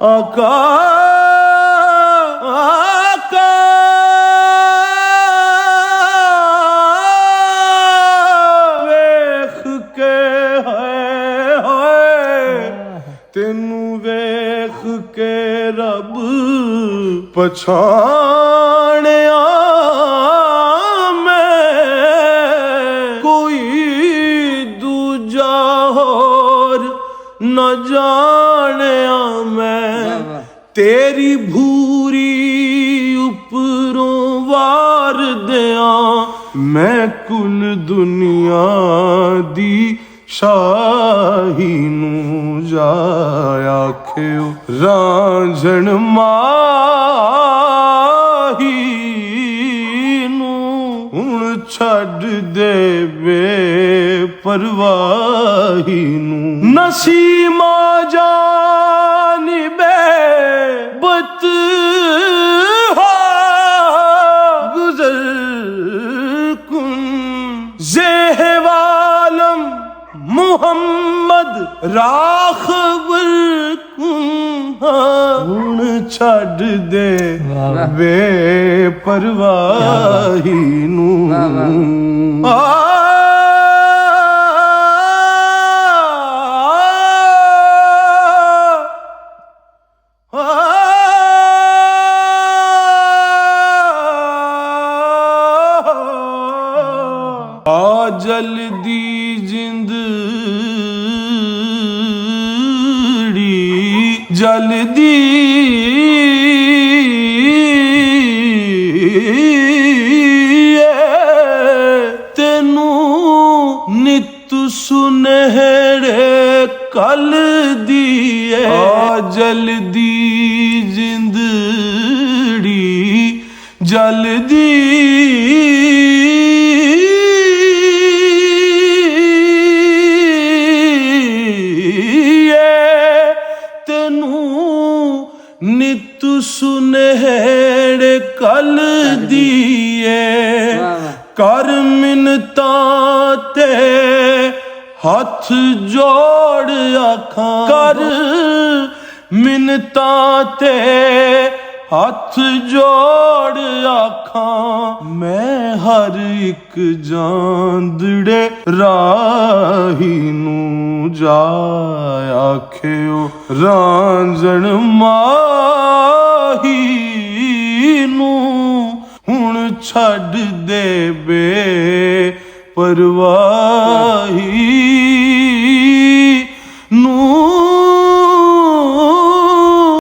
आका आका वेख के है तेनू वेख के रब पछाणिया मैं कोई दूजा होर न जाणिया मैं तेरी भूरी उपरों वार दिया मैं कुल दुनिया दी शाही नू जा आखियो रांझण माही नू हुण छड्ड दे बेपरवाही नू नसीमा जानिबे बत गुजर कुन ज़ेहवालम मुहम्मद राखबर कुन हुण छड्ड दे बेपरवाही नू जल्दी जिंदड़ी जल्दी तेनू नित सुनहरे कल दिए जल्दी जिंदड़ी जल्दी नित सुनहरे कल दिए कर मिन्नता ते हथ जोड़ आखां कर मिन्नता ते हथ जोड़ आखां मैं हर एक जांदड़े राही नू जा आखियो रांझण माही नू हुण छड्ड दे बेपरवाही